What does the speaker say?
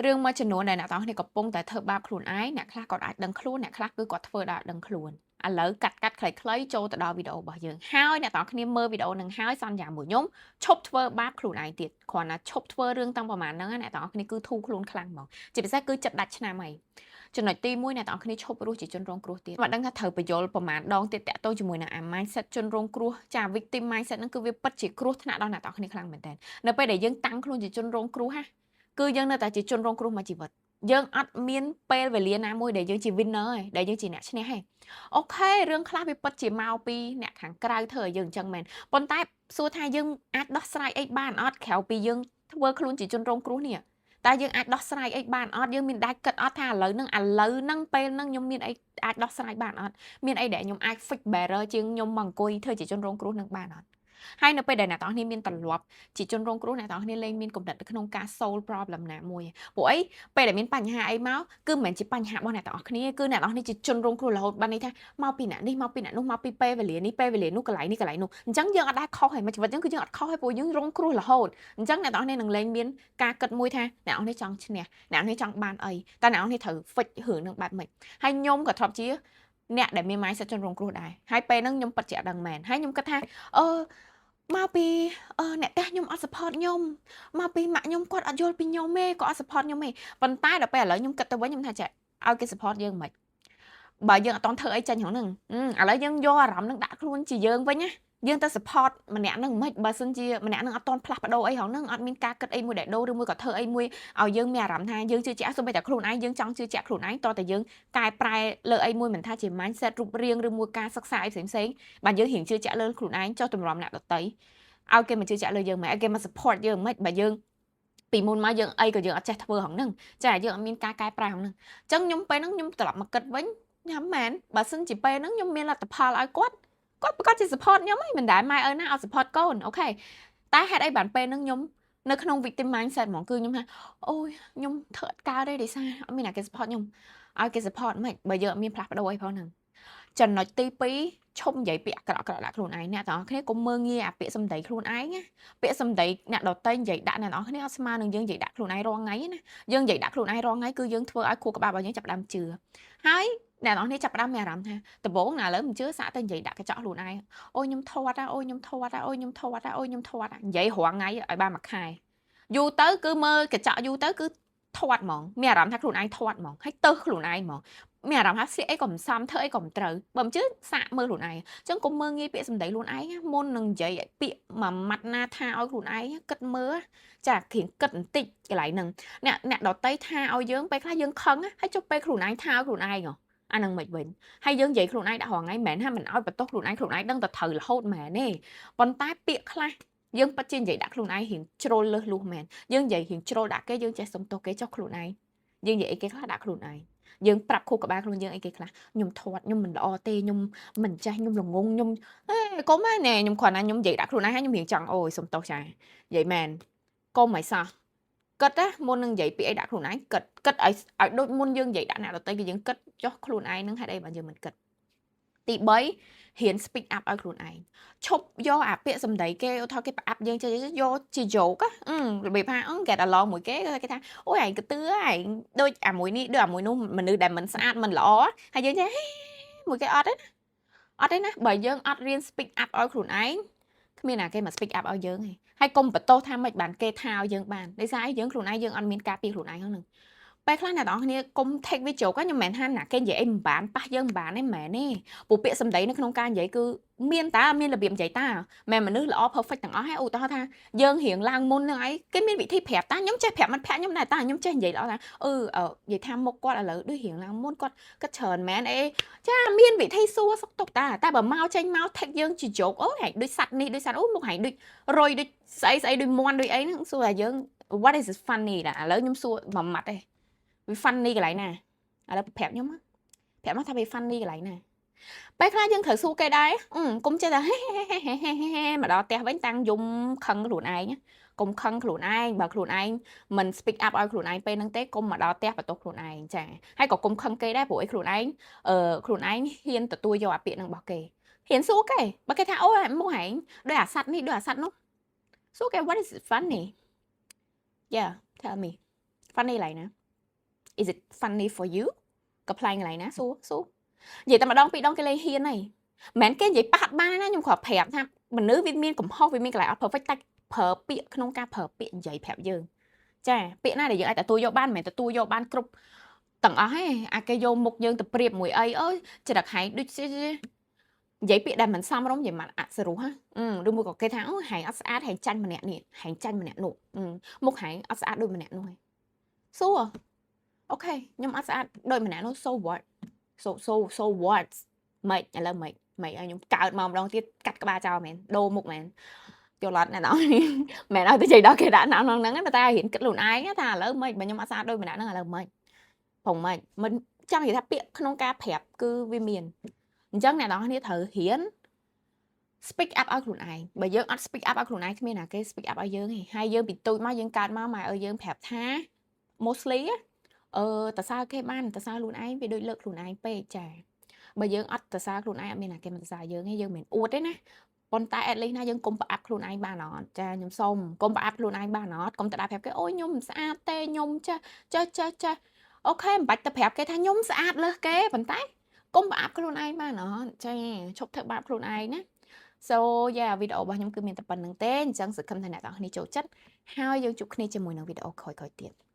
រឿងមួយចំនួនដែលអ្នកទាំងអស់គ្នាកំពុងតែធ្វើបាបខ្លួនឯងអ្នកខ្លះគាត់អាចដឹងខ្លួនអ្នកខ្លះគឺគាត់ធ្វើដោយអត់ដឹងខ្លួនឥឡូវកាត់ខ្លីៗចូលទៅដល់វីដេអូរបស់យើងហើយអ្នកទាំងអស់គ្នាមើលវីដេអូនឹងហើយសន្យាមួយខ្ញុំឈប់ធ្វើបាបខ្លួនឯងទៀតគ្រាន់តែឈប់ធ្វើរឿងតាំងប្រហែលហ្នឹងអ្នកទាំងអស់គ្នាគឺធូរខ្លួនខ្លាំងហ្មងជាពិសេសគឺចិត្តដាច់ឆ្នាំហើយចំណុចទី1អ្នកទាំងអស់គ្នាឈប់រស់ជាជនរងគ្រោះទៀតមិនដឹងថាត្រូវបញ្យល់ប្រហែលដងទៀតតាក់ទងជាមួយនឹងអា mindset ជនរងគ្រោះចា victim mindset ហ្នឹងគឺវាពិតជាគ្រោះថ្នាក់ដល់អ្នកទាំងអស់គ្នាខ្លាំងមែនតើនៅពេលដែលយើងតាំងខ្លួនជាជនរងគ្រោះហ่ะគឺយើងនៅតែជាជនរងគ្រោះមួយជីវិតយើងអត់មានពេលវេលាណាមួយដែលយើងជា winner ឯងដែលយើងជាអ្នកឈ្នះឯងអូខេរឿងខ្លះវាពិតជាមកពីអ្នកខាងក្រៅធ្វើឲ្យយើងអញ្ចឹងមែនប៉ុន្តែសួរថាយើងអាចដោះស្រាយអីបានអត់ក្រៅពីយើងធ្វើខ្លួនជាជនរងគ្រោះនេះតែយើងអាចដោះស្រាយអីបានអត់យើងមានដែរគិតអត់ថាឥឡូវហ្នឹងពេលហ្នឹងខ្ញុំមានអីអាចដោះស្រាយបានអត់មានអីដែលខ្ញុំអាច fix better ជាងខ្ញុំមកអង្គុយធ្វើជាជនរងគ្រោះនឹងបានអត់ហើយនៅពេលដែលអ្នកទាំងគ្នាមានទម្លាប់ជាជនរងគ្រោះអ្នកទាំងគ្នាលែងមានគំនិតនៅក្នុងការ solve problem ណាមួយព្រោះអីពេលដែលមានបញ្ហាអីមកគឺមិនមែនជាបញ្ហារបស់អ្នកទាំងអស់គ្នាគឺអ្នកទាំងអស់គ្នាជាជនរងគ្រោះរហូតបានន័យថាមកពីអ្នកនេះមកពីអ្នកនោះមកពីពេលវេលានេះពេលវេលានោះកន្លែងនេះកន្លែងនោះអញ្ចឹងយើងអត់ដែរខុសហើយមួយជីវិតយើងគឺយើងអត់ខុសហើយព្រោះយើងរងគ្រោះរហូតអញ្ចឹងអ្នកទាំងអស់គ្នានឹងលែងមានការគិតមួយថាអ្នកទាំងអស់គ្នាចង់ឈ្នះអ្នកទាំងអស់គ្នាចង់បានអីតែអ្នកទាំងអស់គ្នាត្រូវ fix រឿងនឹងបែបម៉េចហើយខ្ញុំក៏ធ្លាប់ជាអ្នកដែលមាន mindset ជនរងគ្រោះដែរហើយពេលហ្នឹងខ្ញុំពិតជាអត់ដឹងមែនហើយខ្ញុំគិតថាអឺមកពីអ្នកផ្ទះខ្ញុំអត់ support ខ្ញុំមកពីម៉ាក់ខ្ញុំគាត់អត់យល់ពីខ្ញុំទេគាត់អត់ support ខ្ញុំទេប៉ុន្តែដល់ពេលឥឡូវខ្ញុំគិតទៅវិញខ្ញុំថាចាឲ្យគេ support យើងមិនបើយើងអត់តន់ធ្វើអីចេញហ្នឹងឥឡូវយើងយកអារម្មណ៍នឹងដាក់ខ្លួនជាយើងវិញណាយើងទៅ support ម្នាក់ហ្នឹងមិនបើសិនជាម្នាក់ហ្នឹងអត់តន់ផ្លាស់ប្ដូរអីហ្នឹងអត់មានការគិតអីមួយដែលដូរឬមួយក៏ធ្វើអីមួយឲ្យយើងមានអារម្មណ៍ថាយើងជឿជាក់សូម្បីតែខ្លួនឯងយើងចង់ជឿជាក់ខ្លួនឯងតោះតែយើងកែប្រែលើអីមួយមិនថាជា mindset រូបរាងឬមួយការសិក្សាអីផ្សេងៗបើយើងរៀងជឿជាក់លើខ្លួនឯងចុះតម្រាំអ្នកដទៃឲ្យគេមកជឿជាក់លើយើងមិនឲ្យគេមក support យើងមិនបើយើងពីមុនមកយើងអីក៏យើងអត់ចេះធ្វើហងហ្នឹងចាយើងអត់មានការកែប្រែហងហ្នឹងអញ្ចឹងខ្ញុំពេលហ្នឹងខ្ញុំត្រឡប់មកគិតវិញញ៉ាំមែនបើសិនជាពេលហ្នឹងខ្ញុំមានលទ្ធផលឲ្យគាត់ប្រកាសជា support ខ្ញុំហីមិនដែលម៉ែឪណាអត់ support កូនអូខេតែហេតុអីបានពេលហ្នឹងខ្ញុំនៅក្នុង victim mindset ហ្មងគឺខ្ញុំថាអូយខ្ញុំធ្វើអត់កើតទេដោយសារអត់មានអ្នកគេ support ខ្ញុំឲ្យគេ support មិនបើយើងអត់មានផ្លាស់ប្ដូរអីផងហ្នឹងចំណុចទី2ឈប់និយាយពាក្យអាក្រក់ៗដាក់ខ្លួនឯងអ្នកទាំងអស់គ្នាកុំមើលងាយអាពាក្យសម្ដីខ្លួនឯងណាពាក្យសម្ដីអ្នកដទៃនិយាយដាក់អ្នកទាំងអស់គ្នាអត់ស្មើនឹងយើងនិយាយដាក់ខ្លួនឯងរាល់ថ្ងៃណាយើងនិយាយដាក់ខ្លួនឯងរាល់ថ្ងៃគឺយើងធ្វើឲ្យខួរក្បាលរបស់យើងចាប់ផ្ដើមជឿហើយអ្នកទាំងអស់គ្នាចាប់ផ្ដើមមានអារម្មណ៍ថាដំបូងណាឥឡូវមិនជឿសាកទៅនិយាយដាក់កញ្ចក់ខ្លួនឯងអូយខ្ញុំធាត់អូយខ្ញុំធាត់អូយខ្ញុំធាត់អូយខ្ញុំធាត់និយាយរាល់ថ្ងៃឲ្យបានមួយខែយូរទៅគឺមើលកញ្ចក់យូរទៅគឺធាត់ហ្មងមានអារម្មណ៍ថាខ្លួនឯងធាត់ហ្មងហើយទៅខ្លួនឯងហ្មងមានអារម្មណ៍ថាស្លៀកអីក៏មិនសមធ្វើអីក៏មិនត្រូវបើមិនជឿសាកមើលខ្លួនឯងអញ្ចឹងកុំមើលងាយពាក្យសម្ដីខ្លួនឯងមុននឹងនិយាយពាក្យមួយម៉ាត់ណាថាឲ្យខ្លួនឯងគិតមើលចាគ្រាងគិតបន្តិចកន្លែងហ្នឹងអ្នកដតីថាឲ្យយើងពេលខ្លះយើងខឹងហើយចុះពេលខ្លួនឯងថាឲ្យខ្លួនឯងអានឹងមិនវិញហើយយើងនិយាយខ្លួនឯងដាក់រងថ្ងៃមិនមែនថាមិនឲ្យបន្ទោសខ្លួនឯងដឹងតែត្រូវរហូតមែនទេប៉ុន្តែពាក្យខ្លះយើងពិតជានិយាយដាក់ខ្លួនឯងរៀងជ្រុលលើសលុះមែនយើងនិយាយរៀងជ្រុលដាក់គេយើងចេះសុំទោសគេចុះខ្លួនឯងយើងនិយាយអីគេខ្លះដាក់ខ្លួនឯងយើងប្រាប់ខួរក្បាលខ្លួនយើងអីគេខ្លះខ្ញុំធាត់ខ្ញុំមិនល្អទេខ្ញុំមិនចេះខ្ញុំល្ងងខ្ញុំកុំហ្នឹងណែខ្ញុំគ្រាន់តែខ្ញុំនិយាយដាក់ខ្លួនឯងហើយខ្ញុំរៀងចង់អូយសុំទោសចានិយាយមែនកុំឲ្យសោះគិតណាមុននឹងនិយាយពាក្យអីដាក់ខ្លួនឯងគិតឲ្យដូចមុនយើងនិយាយដាក់អ្នកដទៃគឺយើងគិតចុះខ្លួនឯងនឹងហេតុអីបើយើងមិនគិតទី3រៀន speak up ឲ្យខ្លួនឯងឈប់យកអាពាក្យសម្ដីគេឧទាហរណ៍គេផ្អាប់យើងចេះយកជាយករបៀបថាget along មួយគេគេថាអូយឯងកទឿឯងដូចអាមួយនេះដូចអាមួយនោះមនុស្សដែលមិនស្អាតមិនល្អហើយយើងចេះមួយគេអត់ទេអត់ទេណាបើយើងអត់រៀន speak up ឲ្យខ្លួនឯងគ្មានណាគេមក speak up ឲ្យយើងទេហើយកុំបន្ទោសថាមិនបានគេថាឲ្យយើងបានដោយសារយើងខ្លួនឯងយើងអត់មានការពារខ្លួនឯងហ្នឹងពេលខ្លះអ្នកនរគ្នាកុំ take វា joke ខ្ញុំមិនមែនថាណាគេនិយាយអីមិនបានប៉ះយើងមិនបានទេមិនមែនទេព្រោះពាក្យសម្ដីនៅក្នុងការនិយាយគឺមានរបៀបនិយាយតាមិនមនុស្សល្អ perfect ទាំងអស់ហេឧទាហរណ៍ថាយើងរៀងឡើងមុននឹងអីគេមានវិធីប្រាប់តាខ្ញុំចេះប្រាប់មិត្តភក្តិខ្ញុំដែរតាខ្ញុំចេះនិយាយល្អថានិយាយថាមុខគាត់ឥឡូវដូចរៀងឡើងមុនគាត់ច្រើនមែនអីចាមានវិធីសួរសុខទុក្ខតាតែបើមកចេញមក take យើងជា joke អូហែងដូចសัตว์នេះដូចសัตว์អូមុខហែងដូចរុយដូចស្អីដូចមន់ដូចអីហ្នឹងសួរតែយើង what is it funny តាឥឡូវខ្ញុំសួរមួយម៉ាត់ទេវា funny កន្លែងណាឥឡូវប្រាប់ខ្ញុំប្រាប់មកថាវា funny កន្លែងណាពេលខ្លះយើងត្រូវសួរគេដែរកុំចេះតែមកដល់ផ្ទះវិញតាំងយំខឹងខ្លួនឯងកុំខឹងខ្លួនឯងបើខ្លួនឯងមិន speak up ឲ្យខ្លួនឯងពេលហ្នឹងទេកុំមកដល់ផ្ទះបន្ទោសខ្លួនឯងចាហើយក៏កុំខឹងគេដែរព្រោះអីខ្លួនឯងហ៊ានទទួលយកអាពាក្យហ្នឹងរបស់គេហ៊ានសួរគេបើគេថាអូមកហែងដូចអាសัตว์នេះដូចអាសัตว์នោះសួរគេ what is it funny yeah tell me funny កន្លែងណា is it funny for you កំ pl ែងកន្លែងណាសួរនិយាយតែម្ដងពីរដងគេលេងហ៊ានហើយមិនមែនគេនិយាយប៉ះបានណាខ្ញុំគ្រាន់ប្រាប់ថាមនុស្សវាមានកំហុសវាមានកន្លែងអត់ perfect តែប្រើពាក្យក្នុងការប្រើពាក្យនិយាយប្រាប់យើងចាពាក្យណាដែលយើងអាចទទួលយកបានមិនមែនទទួលយកបានគ្រប់ទាំងអស់ទេអាគេយកមុខយើងទៅប្រៀបមួយអីអូយច្រឹកហែងដូចនិយាយពាក្យដែលមិនសមរម្យនិយាយមិនអសរោះឬមួយក៏គេថាអូហែងអត់ស្អាតហែងចាញ់ម្នាក់នេះហែងចាញ់ម្នាក់នោះមុខហែងអត់ស្អាតដូចម្នាក់នោះសួរអូខេខ្ញុំអត់ស្អាតដូចម្នាក់នោះ so what so what មិនឥឡូវមិនឲ្យខ្ញុំកើតម្ដងទៀតកាត់ក្បាលចោលមែនដូរមុខមែនយល់អត់អ្នកនរមែនឲ្យទៅនិយាយដល់គេដាក់ហ្នឹងតែរៀនគិតខ្លួនឯងថាឥឡូវមិនបើខ្ញុំអត់ស្អាតដូចម្នាក់ហ្នឹងឥឡូវមិនព្រោះមិនចង់និយាយថាពាក្យក្នុងការប្រាប់គឺវាមានអញ្ចឹងអ្នកនរគ្នាត្រូវរៀន speak up ឲ្យខ្លួនឯងបើយើងអត់ speak up ឲ្យខ្លួនឯងគ្មានណាគេ speak up ឲ្យយើងទេហើយយើងពីទូចមកយើងកើតមកម៉ែឲ្យយើងប្រាប់ថា mostly តសើគេបានតសើខ្លួនឯងវាដូចលើកខ្លួនឯងពេកចាបើយើងអត់តសើខ្លួនឯងអត់មានណាគេមកតសើយើងទេយើងមិនអួតទេណាប៉ុន្តែ at least ណាយើងកុំប្រអាប់ខ្លួនឯងបានអត់ចាខ្ញុំសុំកុំប្រអាប់ខ្លួនឯងបានអត់កុំទៅដាក់ប្រាប់គេអូយខ្ញុំមិនស្អាតទេខ្ញុំចាអូខេមិនបាច់ទៅប្រាប់គេថាខ្ញុំស្អាតលើសគេប៉ុន្តែកុំប្រអាប់ខ្លួនឯងបានអត់ចាឈប់ធ្វើបាបខ្លួនឯងណា so yeah វីដេអូរបស់ខ្ញុំគឺមានតែប៉ុណ្្នឹងទេអញ្ចឹងសង្ឃឹមថាអ្នកទាំងអស់គ្នាចូលចិត្តហើយយើងជួបគ្នាជាមួយនឹងវីដេអូក្រោយៗទៀត